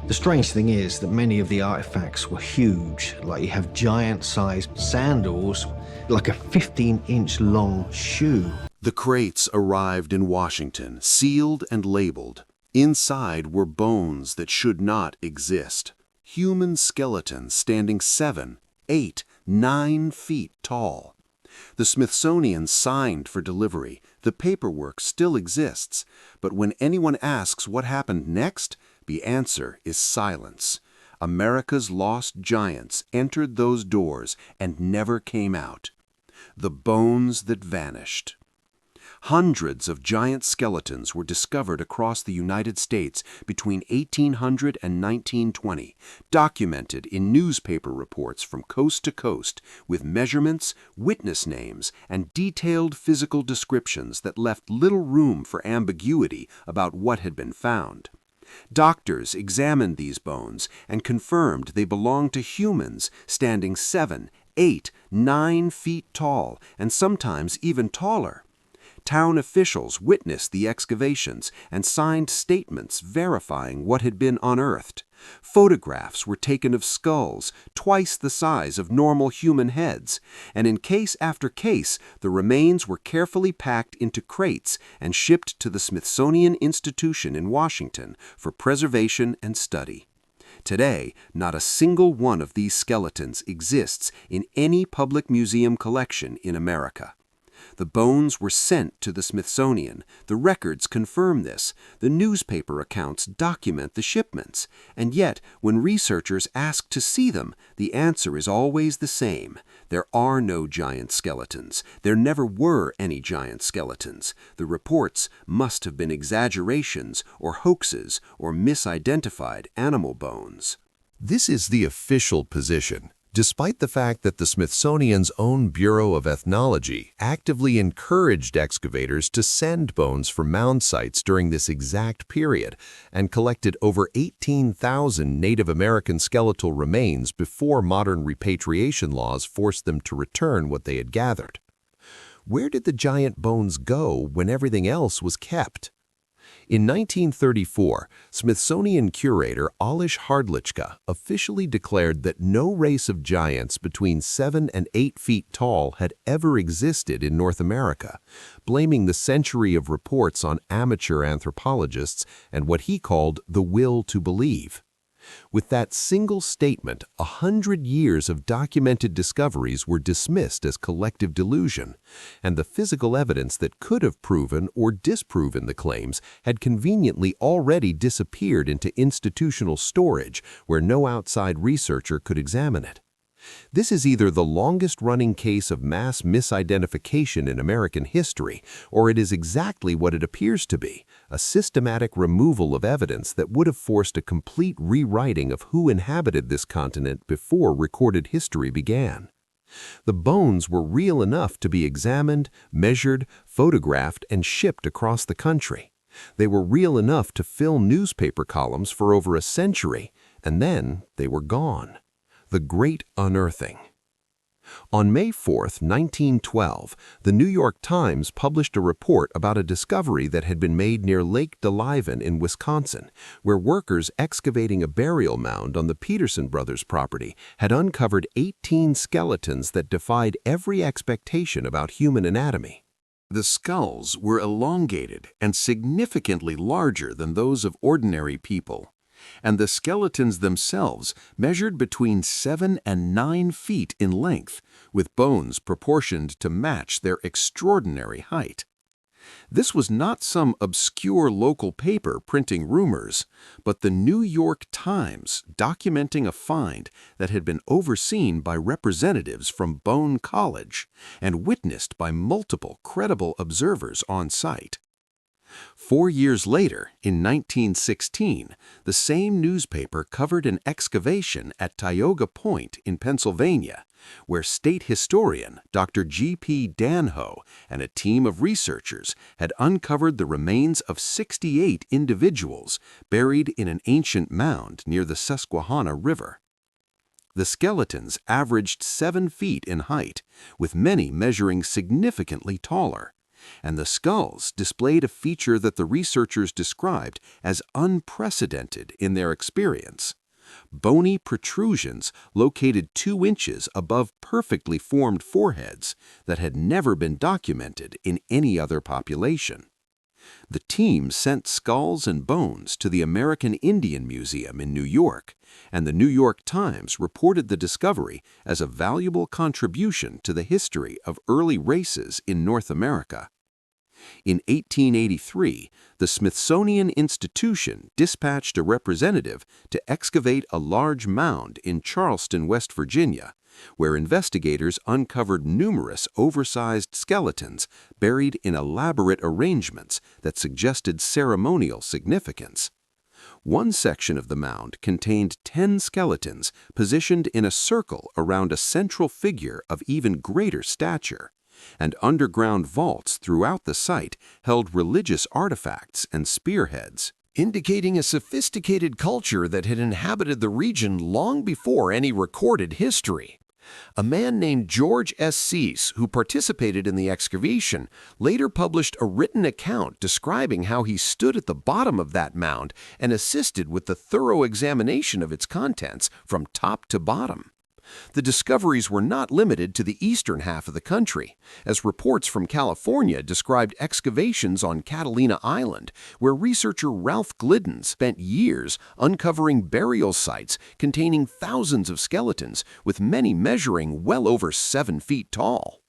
The strange thing is that many of the artifacts were huge, like you have giant-sized sandals, like a 15-inch long shoe. The crates arrived in Washington, sealed and labeled. Inside were bones that should not exist. Human skeletons standing 7, 8, 9 feet tall. The Smithsonian signed for delivery. The paperwork still exists. But when anyone asks what happened next, the answer is silence. America's lost giants entered those doors and never came out. The bones that vanished. Hundreds of giant skeletons were discovered across the United States between 1800 and 1920, documented in newspaper reports from coast to coast, with measurements, witness names, and detailed physical descriptions that left little room for ambiguity about what had been found. Doctors examined these bones and confirmed they belonged to humans standing 7, 8, 9 feet tall, and sometimes even taller. Town officials witnessed the excavations and signed statements verifying what had been unearthed. Photographs were taken of skulls twice the size of normal human heads, and in case after case, the remains were carefully packed into crates and shipped to the Smithsonian Institution in Washington for preservation and study. Today, not a single one of these skeletons exists in any public museum collection in America. The bones were sent to the Smithsonian. The records confirm this. The newspaper accounts document the shipments. And yet, when researchers ask to see them, the answer is always the same. There are no giant skeletons. There never were any giant skeletons. The reports must have been exaggerations or hoaxes or misidentified animal bones. This is the official position, despite the fact that the Smithsonian's own Bureau of Ethnology actively encouraged excavators to send bones from mound sites during this exact period and collected over 18,000 Native American skeletal remains before modern repatriation laws forced them to return what they had gathered. Where did the giant bones go when everything else was kept? In 1934, Smithsonian curator Alish Hardlichka officially declared that no race of giants between 7 and 8 feet tall had ever existed in North America, blaming the century of reports on amateur anthropologists and what he called the will to believe. With that single statement, 100 years of documented discoveries were dismissed as collective delusion, and the physical evidence that could have proven or disproven the claims had conveniently already disappeared into institutional storage where no outside researcher could examine it. This is either the longest-running case of mass misidentification in American history, or it is exactly what it appears to be, a systematic removal of evidence that would have forced a complete rewriting of who inhabited this continent before recorded history began. The bones were real enough to be examined, measured, photographed, and shipped across the country. They were real enough to fill newspaper columns for over a century, and then they were gone. The Great Unearthing. On May 4, 1912, the New York Times published a report about a discovery that had been made near Lake Delavan in Wisconsin, where workers excavating a burial mound on the Peterson brothers' property had uncovered 18 skeletons that defied every expectation about human anatomy. The skulls were elongated and significantly larger than those of ordinary people, and the skeletons themselves measured between 7 and 9 feet in length, with bones proportioned to match their extraordinary height. This was not some obscure local paper printing rumors, but the New York Times documenting a find that had been overseen by representatives from Bone College and witnessed by multiple credible observers on site. 4 years later, in 1916, the same newspaper covered an excavation at Tioga Point in Pennsylvania, where state historian Dr. G.P. Danho and a team of researchers had uncovered the remains of 68 individuals buried in an ancient mound near the Susquehanna River. The skeletons averaged 7 feet in height, with many measuring significantly taller, and the skulls displayed a feature that the researchers described as unprecedented in their experience: bony protrusions located 2 inches above perfectly formed foreheads that had never been documented in any other population. The team sent skulls and bones to the American Indian Museum in New York, and the New York Times reported the discovery as a valuable contribution to the history of early races in North America. In 1883, the Smithsonian Institution dispatched a representative to excavate a large mound in Charleston, West Virginia, where investigators uncovered numerous oversized skeletons buried in elaborate arrangements that suggested ceremonial significance. One section of the mound contained 10 skeletons positioned in a circle around a central figure of even greater stature, and underground vaults throughout the site held religious artifacts and spearheads, indicating a sophisticated culture that had inhabited the region long before any recorded history. A man named George S. Cease, who participated in the excavation, later published a written account describing how he stood at the bottom of that mound and assisted with the thorough examination of its contents from top to bottom. The discoveries were not limited to the eastern half of the country, as reports from California described excavations on Catalina Island, where researcher Ralph Glidden spent years uncovering burial sites containing thousands of skeletons, with many measuring well over 7 feet tall.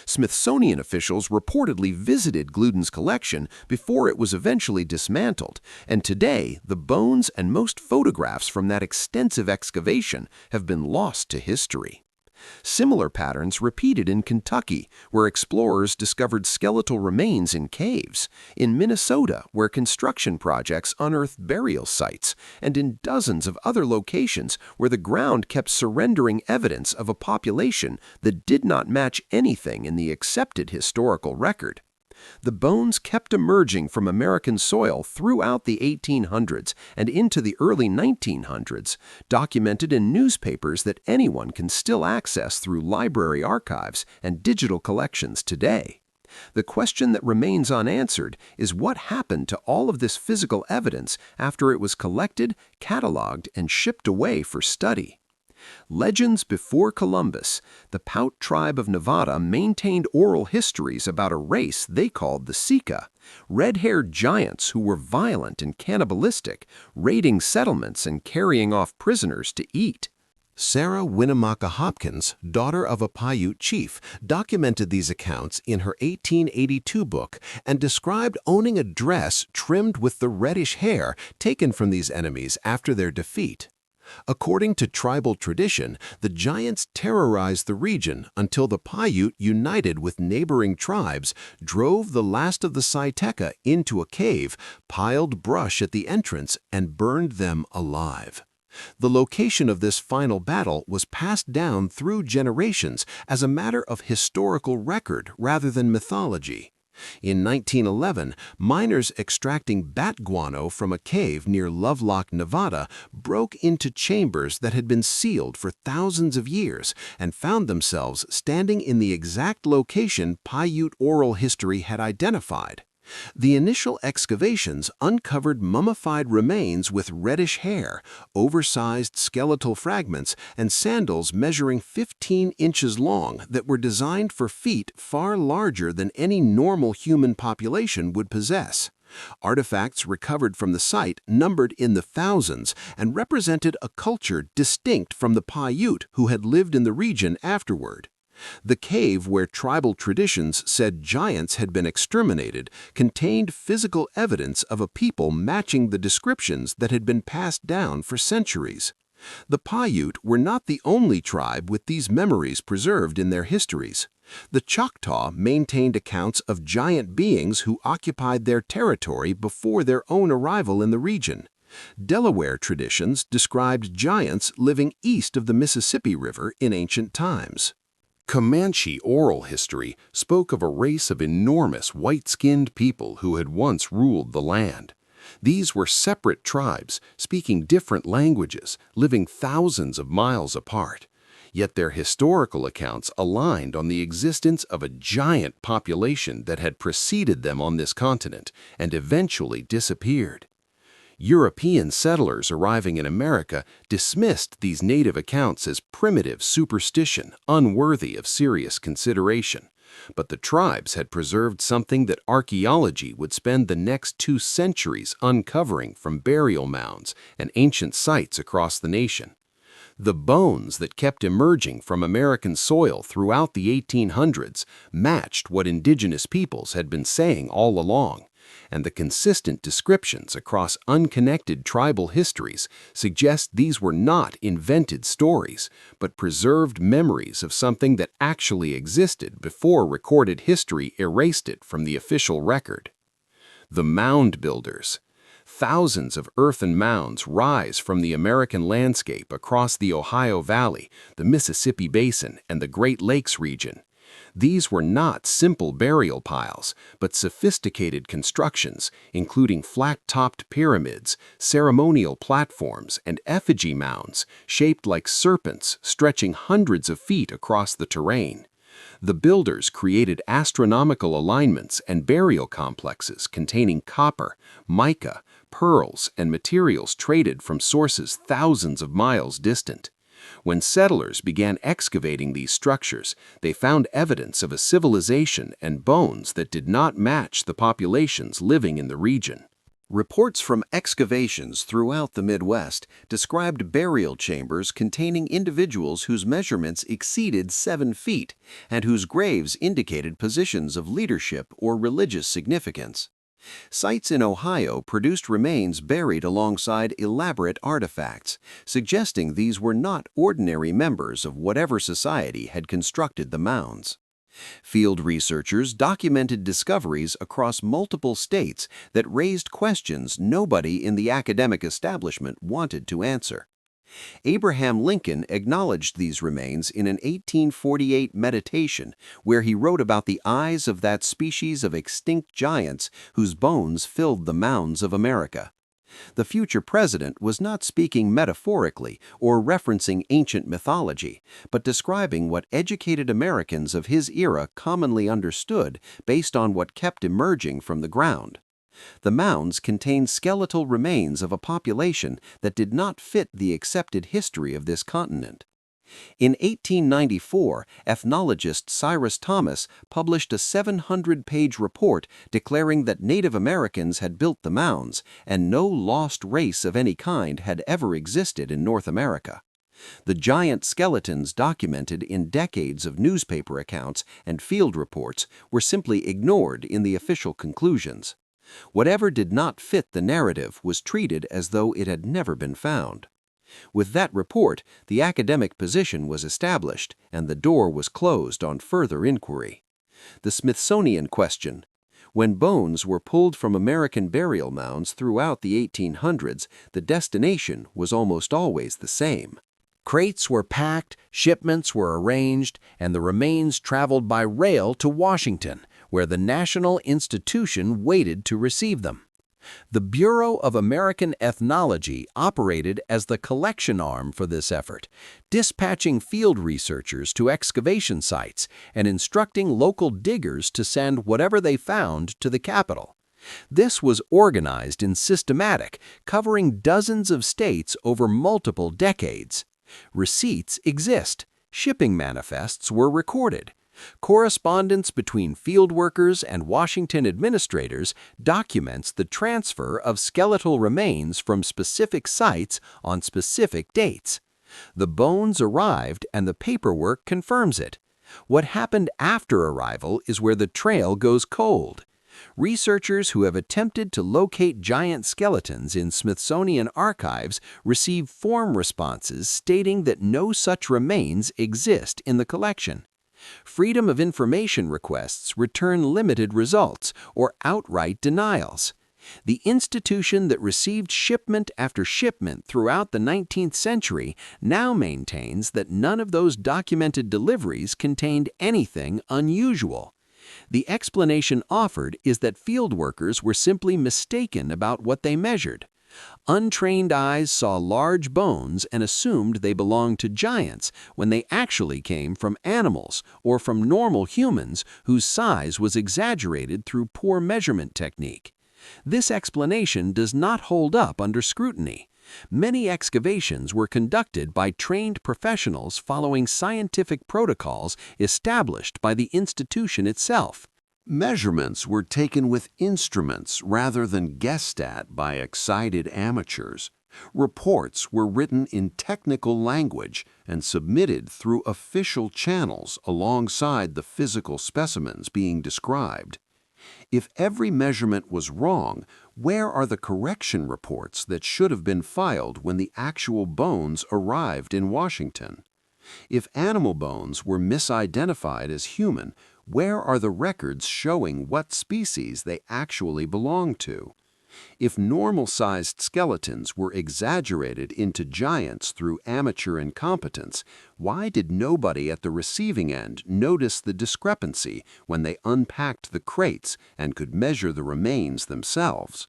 Smithsonian officials reportedly visited Glidden's collection before it was eventually dismantled, and today the bones and most photographs from that extensive excavation have been lost to history. Similar patterns repeated in Kentucky, where explorers discovered skeletal remains in caves, in Minnesota, where construction projects unearthed burial sites, and in dozens of other locations where the ground kept surrendering evidence of a population that did not match anything in the accepted historical record. The bones kept emerging from American soil throughout the 1800s and into the early 1900s, documented in newspapers that anyone can still access through library archives and digital collections today. The question that remains unanswered is what happened to all of this physical evidence after it was collected, cataloged, and shipped away for study. Legends before Columbus, the Paut tribe of Nevada maintained oral histories about a race they called the Sika, red-haired giants who were violent and cannibalistic, raiding settlements and carrying off prisoners to eat. Sarah Winnemucca Hopkins, daughter of a Paiute chief, documented these accounts in her 1882 book and described owning a dress trimmed with the reddish hair taken from these enemies after their defeat. According to tribal tradition, the giants terrorized the region until the Paiute, united with neighboring tribes, drove the last of the Saiteka into a cave, piled brush at the entrance, and burned them alive. The location of this final battle was passed down through generations as a matter of historical record rather than mythology. In 1911, miners extracting bat guano from a cave near Lovelock, Nevada, broke into chambers that had been sealed for thousands of years and found themselves standing in the exact location Paiute oral history had identified. The initial excavations uncovered mummified remains with reddish hair, oversized skeletal fragments, and sandals measuring 15 inches long that were designed for feet far larger than any normal human population would possess. Artifacts recovered from the site numbered in the thousands and represented a culture distinct from the Paiute who had lived in the region afterward. The cave where tribal traditions said giants had been exterminated contained physical evidence of a people matching the descriptions that had been passed down for centuries. The Paiute were not the only tribe with these memories preserved in their histories. The Choctaw maintained accounts of giant beings who occupied their territory before their own arrival in the region. Delaware traditions described giants living east of the Mississippi River in ancient times. Comanche oral history spoke of a race of enormous white-skinned people who had once ruled the land. These were separate tribes, speaking different languages, living thousands of miles apart. Yet their historical accounts aligned on the existence of a giant population that had preceded them on this continent and eventually disappeared. European settlers arriving in America dismissed these native accounts as primitive superstition, unworthy of serious consideration. But the tribes had preserved something that archaeology would spend the next 2 centuries uncovering from burial mounds and ancient sites across the nation. The bones that kept emerging from American soil throughout the 1800s matched what indigenous peoples had been saying all along, and the consistent descriptions across unconnected tribal histories suggest these were not invented stories, but preserved memories of something that actually existed before recorded history erased it from the official record. The mound builders. Thousands of earthen mounds rise from the American landscape across the Ohio Valley, the Mississippi Basin, and the Great Lakes region. These were not simple burial piles, but sophisticated constructions, including flat-topped pyramids, ceremonial platforms, and effigy mounds shaped like serpents stretching hundreds of feet across the terrain. The builders created astronomical alignments and burial complexes containing copper, mica, pearls, and materials traded from sources thousands of miles distant. When settlers began excavating these structures, they found evidence of a civilization and bones that did not match the populations living in the region. Reports from excavations throughout the Midwest described burial chambers containing individuals whose measurements exceeded 7 feet and whose graves indicated positions of leadership or religious significance. Sites in Ohio produced remains buried alongside elaborate artifacts, suggesting these were not ordinary members of whatever society had constructed the mounds. Field researchers documented discoveries across multiple states that raised questions nobody in the academic establishment wanted to answer. Abraham Lincoln acknowledged these remains in an 1848 meditation where he wrote about the eyes of that species of extinct giants whose bones filled the mounds of America. The future president was not speaking metaphorically or referencing ancient mythology, but describing what educated Americans of his era commonly understood based on what kept emerging from the ground. The mounds contained skeletal remains of a population that did not fit the accepted history of this continent. In 1894, ethnologist Cyrus Thomas published a 700-page report declaring that Native Americans had built the mounds and no lost race of any kind had ever existed in North America. The giant skeletons documented in decades of newspaper accounts and field reports were simply ignored in the official conclusions. Whatever did not fit the narrative was treated as though it had never been found. With that report, the academic position was established and the door was closed on further inquiry. The Smithsonian question. When bones were pulled from American burial mounds throughout the 1800s, the destination was almost always the same. Crates were packed, shipments were arranged, and the remains traveled by rail to Washington, where the National Institution waited to receive them. The Bureau of American Ethnology operated as the collection arm for this effort, dispatching field researchers to excavation sites and instructing local diggers to send whatever they found to the capital. This was organized and systematic, covering dozens of states over multiple decades. Receipts exist. Shipping manifests were recorded. Correspondence between field workers and Washington administrators documents the transfer of skeletal remains from specific sites on specific dates. The bones arrived and the paperwork confirms it. What happened after arrival is where the trail goes cold. Researchers who have attempted to locate giant skeletons in Smithsonian archives receive form responses stating that no such remains exist in the collection. Freedom of Information requests return limited results or outright denials. The institution that received shipment after shipment throughout the 19th century now maintains that none of those documented deliveries contained anything unusual. The explanation offered is that field workers were simply mistaken about what they measured. Untrained eyes saw large bones and assumed they belonged to giants when they actually came from animals or from normal humans whose size was exaggerated through poor measurement technique. This explanation does not hold up under scrutiny. Many excavations were conducted by trained professionals following scientific protocols established by the institution itself. Measurements were taken with instruments rather than guessed at by excited amateurs. Reports were written in technical language and submitted through official channels alongside the physical specimens being described. If every measurement was wrong, where are the correction reports that should have been filed when the actual bones arrived in Washington? If animal bones were misidentified as human, where are the records showing what species they actually belong to? If normal-sized skeletons were exaggerated into giants through amateur incompetence, why did nobody at the receiving end notice the discrepancy when they unpacked the crates and could measure the remains themselves?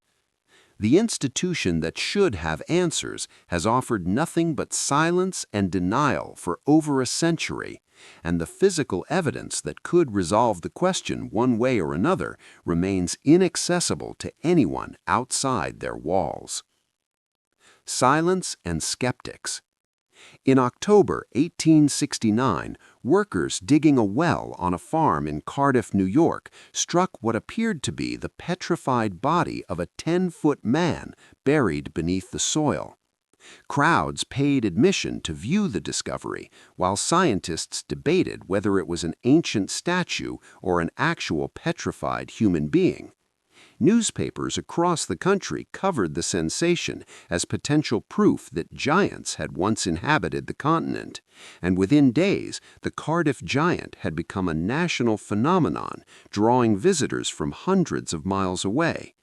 The institution that should have answers has offered nothing but silence and denial for over a century, and the physical evidence that could resolve the question one way or another remains inaccessible to anyone outside their walls. Silence and skeptics. In October 1869, workers digging a well on a farm in Cardiff, New York, struck what appeared to be the petrified body of a 10-foot man buried beneath the soil. Crowds paid admission to view the discovery, while scientists debated whether it was an ancient statue or an actual petrified human being. Newspapers across the country covered the sensation as potential proof that giants had once inhabited the continent, and within days, the Cardiff giant had become a national phenomenon, drawing visitors from hundreds of miles away.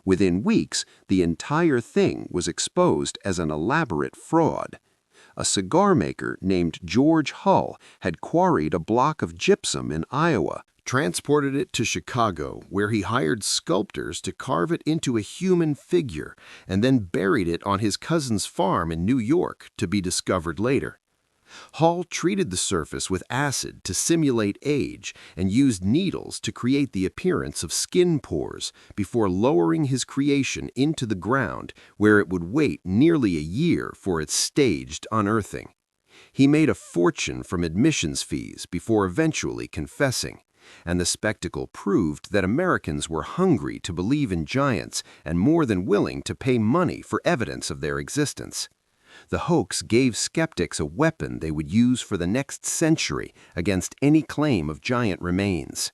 Within weeks, the entire thing was exposed as an elaborate fraud. A cigar maker named George Hull had quarried a block of gypsum in Iowa, transported it to Chicago, where he hired sculptors to carve it into a human figure, and then buried it on his cousin's farm in New York to be discovered later. Hull treated the surface with acid to simulate age and used needles to create the appearance of skin pores before lowering his creation into the ground, where it would wait nearly a year for its staged unearthing. He made a fortune from admissions fees before eventually confessing, and the spectacle proved that Americans were hungry to believe in giants and more than willing to pay money for evidence of their existence. The hoax gave skeptics a weapon they would use for the next century against any claim of giant remains.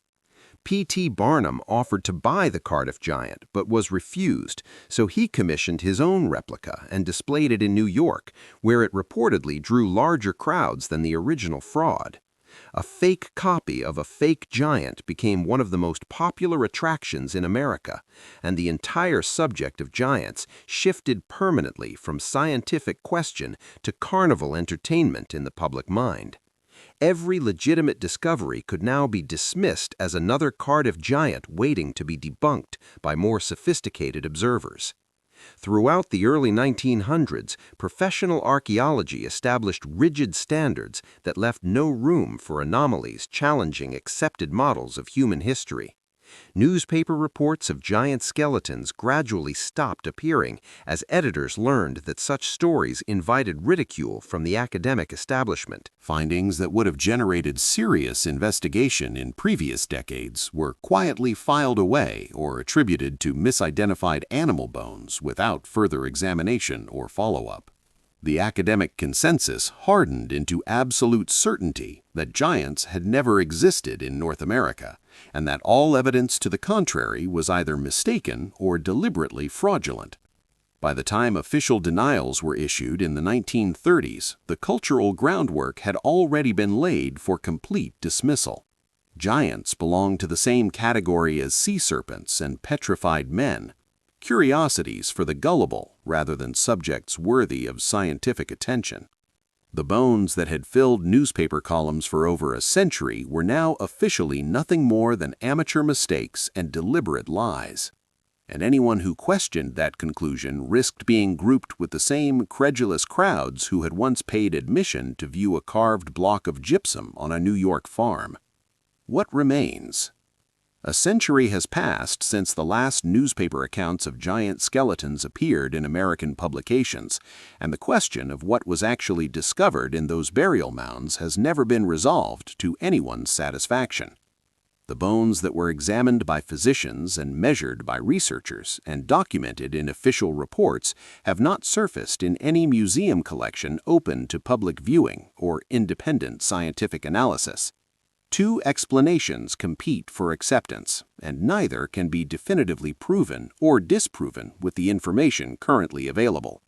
P.T. Barnum offered to buy the Cardiff giant, but was refused, so he commissioned his own replica and displayed it in New York, where it reportedly drew larger crowds than the original fraud. A fake copy of a fake giant became one of the most popular attractions in America, and the entire subject of giants shifted permanently from scientific question to carnival entertainment in the public mind. Every legitimate discovery could now be dismissed as another Cardiff giant waiting to be debunked by more sophisticated observers. Throughout the early 1900s, professional archaeology established rigid standards that left no room for anomalies challenging accepted models of human history. Newspaper reports of giant skeletons gradually stopped appearing as editors learned that such stories invited ridicule from the academic establishment. Findings that would have generated serious investigation in previous decades were quietly filed away or attributed to misidentified animal bones without further examination or follow-up. The academic consensus hardened into absolute certainty that giants had never existed in North America, and that all evidence to the contrary was either mistaken or deliberately fraudulent. By the time official denials were issued in the 1930s, the cultural groundwork had already been laid for complete dismissal. Giants belonged to the same category as sea serpents and petrified men, curiosities for the gullible rather than subjects worthy of scientific attention. The bones that had filled newspaper columns for over a century were now officially nothing more than amateur mistakes and deliberate lies. and anyone who questioned that conclusion risked being grouped with the same credulous crowds who had once paid admission to view a carved block of gypsum on a New York farm. What remains? A century has passed since the last newspaper accounts of giant skeletons appeared in American publications, and the question of what was actually discovered in those burial mounds has never been resolved to anyone's satisfaction. The bones that were examined by physicians and measured by researchers and documented in official reports have not surfaced in any museum collection open to public viewing or independent scientific analysis. Two explanations compete for acceptance, and neither can be definitively proven or disproven with the information currently available.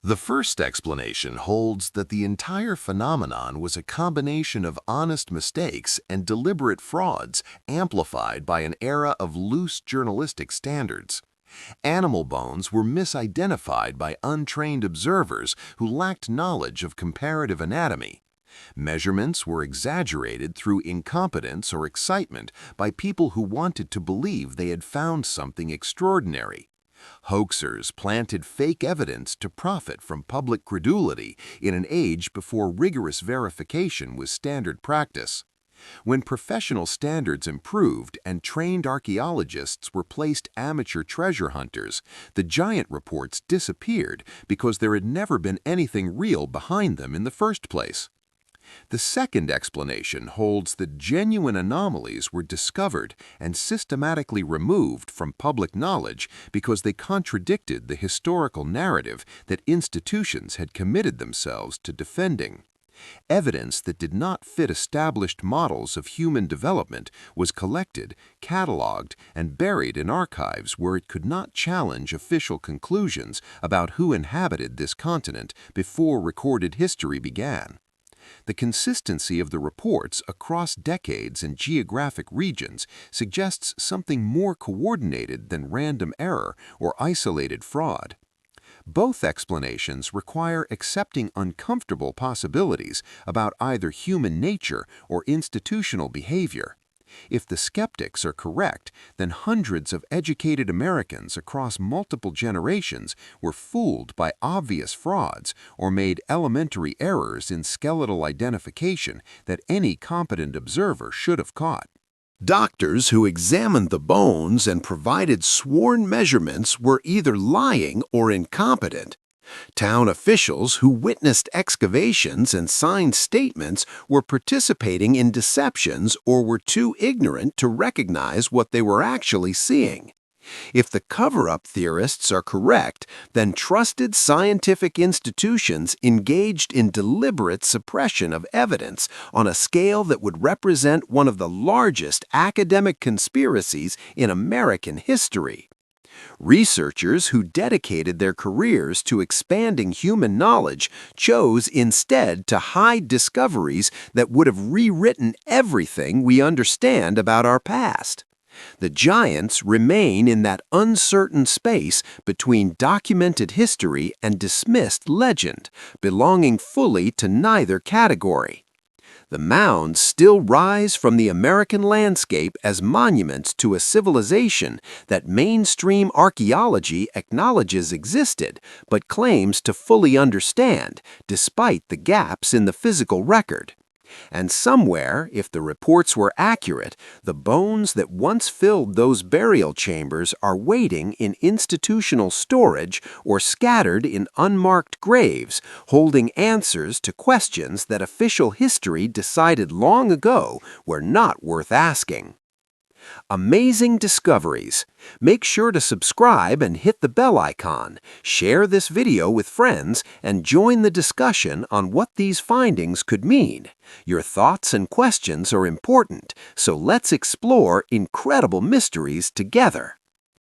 The first explanation holds that the entire phenomenon was a combination of honest mistakes and deliberate frauds amplified by an era of loose journalistic standards. Animal bones were misidentified by untrained observers who lacked knowledge of comparative anatomy. Measurements were exaggerated through incompetence or excitement by people who wanted to believe they had found something extraordinary. Hoaxers planted fake evidence to profit from public credulity in an age before rigorous verification was standard practice. When professional standards improved and trained archaeologists replaced amateur treasure hunters, the giant reports disappeared because there had never been anything real behind them in the first place. The second explanation holds that genuine anomalies were discovered and systematically removed from public knowledge because they contradicted the historical narrative that institutions had committed themselves to defending. Evidence that did not fit established models of human development was collected, cataloged, and buried in archives where it could not challenge official conclusions about who inhabited this continent before recorded history began. The consistency of the reports across decades and geographic regions suggests something more coordinated than random error or isolated fraud. Both explanations require accepting uncomfortable possibilities about either human nature or institutional behavior. If the skeptics are correct, then hundreds of educated Americans across multiple generations were fooled by obvious frauds or made elementary errors in skeletal identification that any competent observer should have caught. Doctors who examined the bones and provided sworn measurements were either lying or incompetent. Town officials who witnessed excavations and signed statements were participating in deceptions or were too ignorant to recognize what they were actually seeing. If the cover-up theorists are correct, then trusted scientific institutions engaged in deliberate suppression of evidence on a scale that would represent one of the largest academic conspiracies in American history. Researchers who dedicated their careers to expanding human knowledge chose instead to hide discoveries that would have rewritten everything we understand about our past. The giants remain in that uncertain space between documented history and dismissed legend, belonging fully to neither category. The mounds still rise from the American landscape as monuments to a civilization that mainstream archaeology acknowledges existed but claims to fully understand, despite the gaps in the physical record. And somewhere, if the reports were accurate, the bones that once filled those burial chambers are waiting in institutional storage or scattered in unmarked graves, holding answers to questions that official history decided long ago were not worth asking. Amazing discoveries. Make sure to subscribe and hit the bell icon. Share this video with friends and join the discussion on what these findings could mean. Your thoughts and questions are important, so let's explore incredible mysteries together.